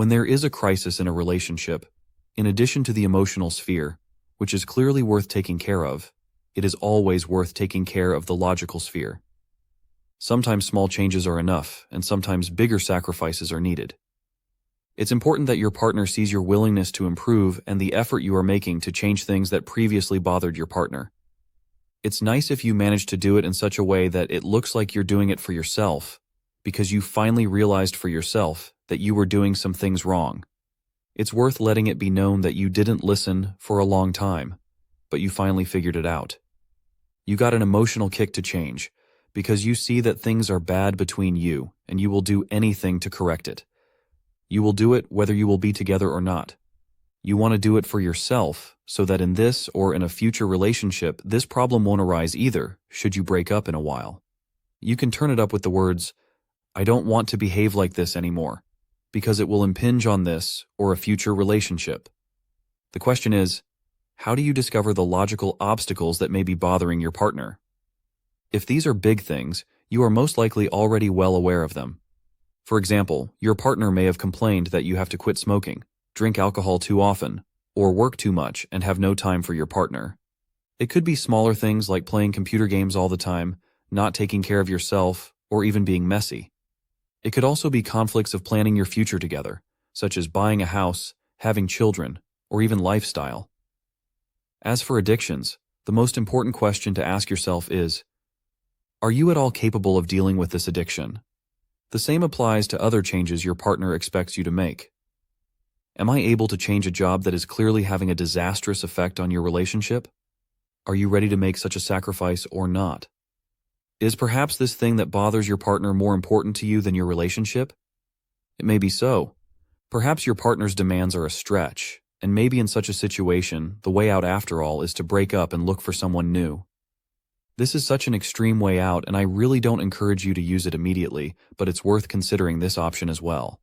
When there is a crisis in a relationship, in addition to the emotional sphere, which is clearly worth taking care of, it is always worth taking care of the logical sphere. Sometimes small changes are enough, and sometimes bigger sacrifices are needed. It's important that your partner sees your willingness to improve and the effort you are making to change things that previously bothered your partner. It's nice if you manage to do it in such a way that it looks like you're doing it for yourself, because you finally realized for yourself that you were doing some things wrong. It's worth letting it be known that you didn't listen for a long time, but you finally figured it out. You got an emotional kick to change, because you see that things are bad between you, and you will do anything to correct it. You will do it whether you will be together or not. You want to do it for yourself, so that in this or in a future relationship, this problem won't arise either, should you break up in a while. You can turn it up with the words, "I don't want to behave like this anymore," because it will impinge on this or a future relationship. The question is, how do you discover the logical obstacles that may be bothering your partner? If these are big things, you are most likely already well aware of them. For example, your partner may have complained that you have to quit smoking, drink alcohol too often, or work too much and have no time for your partner. It could be smaller things like playing computer games all the time, not taking care of yourself, or even being messy. It could also be conflicts of planning your future together, such as buying a house, having children, or even lifestyle. As for addictions, the most important question to ask yourself is, are you at all capable of dealing with this addiction? The same applies to other changes your partner expects you to make. Am I able to change a job that is clearly having a disastrous effect on your relationship? Are you ready to make such a sacrifice or not? Is perhaps this thing that bothers your partner more important to you than your relationship? It may be so. Perhaps your partner's demands are a stretch, and maybe in such a situation, the way out after all is to break up and look for someone new. This is such an extreme way out, and I really don't encourage you to use it immediately, but it's worth considering this option as well.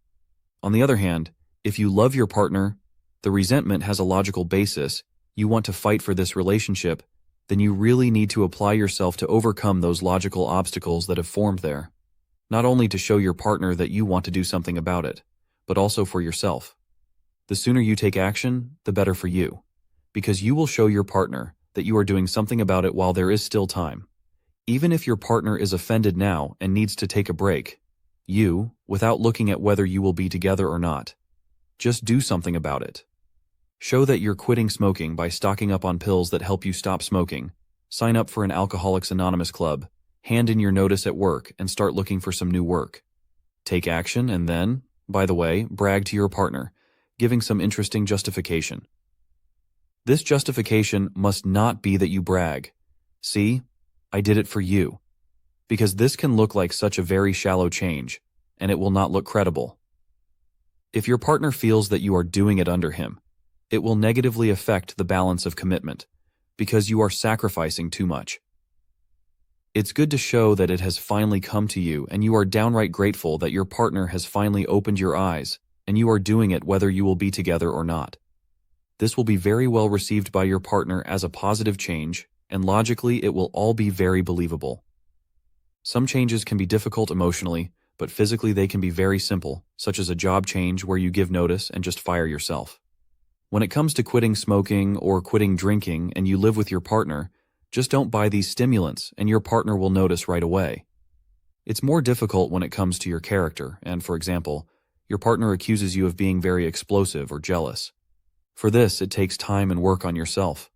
On the other hand, if you love your partner, the resentment has a logical basis, you want to fight for this relationship, then you really need to apply yourself to overcome those logical obstacles that have formed there. Not only to show your partner that you want to do something about it, but also for yourself. The sooner you take action, the better for you, because you will show your partner that you are doing something about it while there is still time. Even if your partner is offended now and needs to take a break, you, without looking at whether you will be together or not, just do something about it. Show that you're quitting smoking by stocking up on pills that help you stop smoking, sign up for an Alcoholics Anonymous club, hand in your notice at work, and start looking for some new work. Take action and then, by the way, brag to your partner, giving some interesting justification. This justification must not be that you brag, "See, I did it for you," because this can look like such a very shallow change, and it will not look credible. If your partner feels that you are doing it under him, it will negatively affect the balance of commitment, because you are sacrificing too much. It's good to show that it has finally come to you and you are downright grateful that your partner has finally opened your eyes, and you are doing it whether you will be together or not. This will be very well received by your partner as a positive change, and logically it will all be very believable. Some changes can be difficult emotionally, but physically they can be very simple, such as a job change where you give notice and just fire yourself. When it comes to quitting smoking or quitting drinking and you live with your partner, just don't buy these stimulants and your partner will notice right away. It's more difficult when it comes to your character and, for example, your partner accuses you of being very explosive or jealous. For this, it takes time and work on yourself.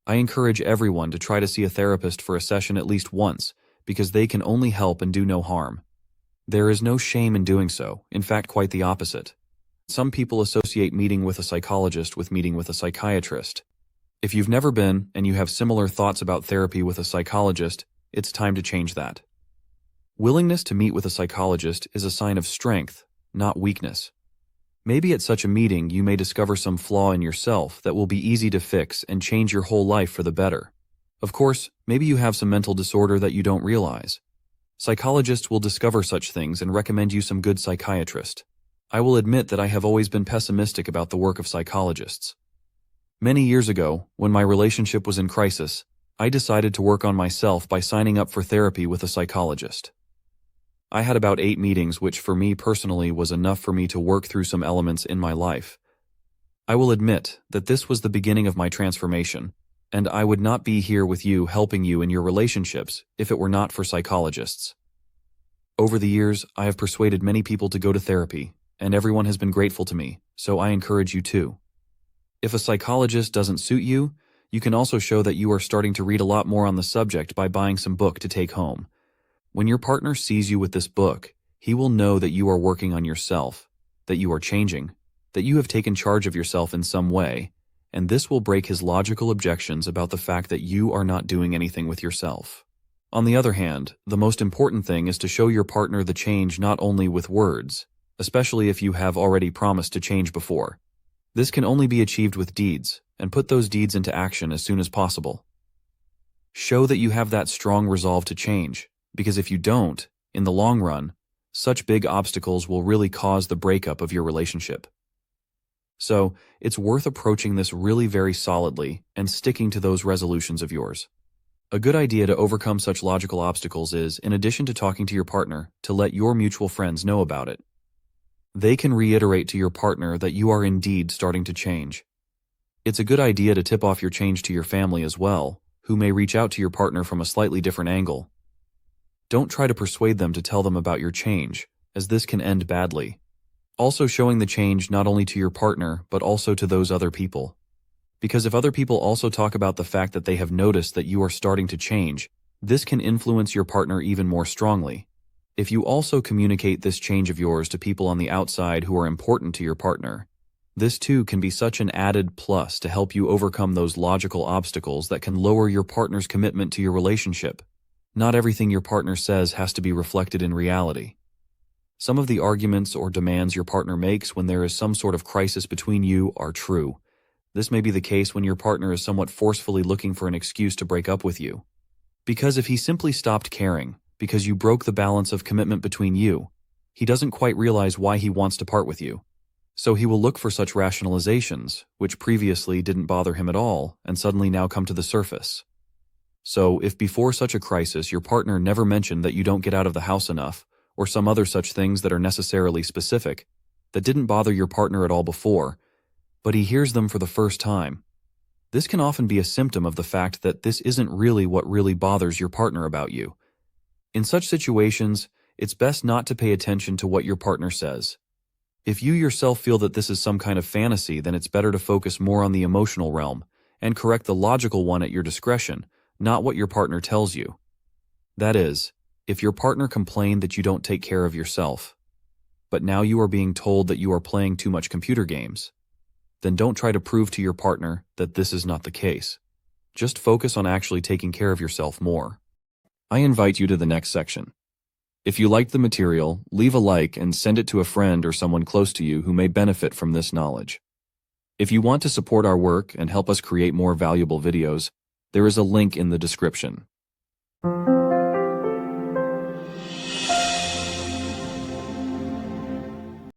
I encourage everyone to try to see a therapist for a session at least once, because they can only help and do no harm. There is no shame in doing so, in fact quite the opposite. Some people associate meeting with a psychologist with meeting with a psychiatrist. If you've never been and you have similar thoughts about therapy with a psychologist, it's time to change that. Willingness to meet with a psychologist is a sign of strength, not weakness. Maybe at such a meeting you may discover some flaw in yourself that will be easy to fix and change your whole life for the better. Of course, maybe you have some mental disorder that you don't realize. Psychologists will discover such things and recommend you some good psychiatrist. I will admit that I have always been pessimistic about the work of psychologists. Many years ago, when my relationship was in crisis, I decided to work on myself by signing up for therapy with a psychologist. I had about 8 meetings, which for me personally was enough for me to work through some elements in my life. I will admit that this was the beginning of my transformation, and I would not be here with you helping you in your relationships if it were not for psychologists. Over the years, I have persuaded many people to go to therapy, and everyone has been grateful to me, so I encourage you too. If a psychologist doesn't suit you, you can also show that you are starting to read a lot more on the subject by buying some book to take home. When your partner sees you with this book, he will know that you are working on yourself, that you are changing, that you have taken charge of yourself in some way, and this will break his logical objections about the fact that you are not doing anything with yourself. On the other hand, the most important thing is to show your partner the change not only with words, especially if you have already promised to change before. This can only be achieved with deeds, and put those deeds into action as soon as possible. Show that you have that strong resolve to change, because if you don't, in the long run, such big obstacles will really cause the breakup of your relationship. So, it's worth approaching this really very solidly and sticking to those resolutions of yours. A good idea to overcome such logical obstacles is, in addition to talking to your partner, to let your mutual friends know about it. They can reiterate to your partner that you are indeed starting to change. It's a good idea to tip off your change to your family as well, who may reach out to your partner from a slightly different angle. Don't try to persuade them to tell them about your change, as this can end badly. Also showing the change not only to your partner, but also to those other people. Because if other people also talk about the fact that they have noticed that you are starting to change, this can influence your partner even more strongly. If you also communicate this change of yours to people on the outside who are important to your partner, this too can be such an added plus to help you overcome those logical obstacles that can lower your partner's commitment to your relationship. Not everything your partner says has to be reflected in reality. Some of the arguments or demands your partner makes when there is some sort of crisis between you are true. This may be the case when your partner is somewhat forcefully looking for an excuse to break up with you. Because if he simply stopped caring, because you broke the balance of commitment between you, he doesn't quite realize why he wants to part with you. So he will look for such rationalizations, which previously didn't bother him at all, and suddenly now come to the surface. So if before such a crisis your partner never mentioned that you don't get out of the house enough, or some other such things that are necessarily specific, that didn't bother your partner at all before, but he hears them for the first time, this can often be a symptom of the fact that this isn't really what really bothers your partner about you. In such situations, it's best not to pay attention to what your partner says. If you yourself feel that this is some kind of fantasy, then it's better to focus more on the emotional realm and correct the logical one at your discretion, not what your partner tells you. That is, if your partner complained that you don't take care of yourself, but now you are being told that you are playing too much computer games, then don't try to prove to your partner that this is not the case. Just focus on actually taking care of yourself more. I invite you to the next section. If you liked the material, leave a like and send it to a friend or someone close to you who may benefit from this knowledge. If you want to support our work and help us create more valuable videos, there is a link in the description.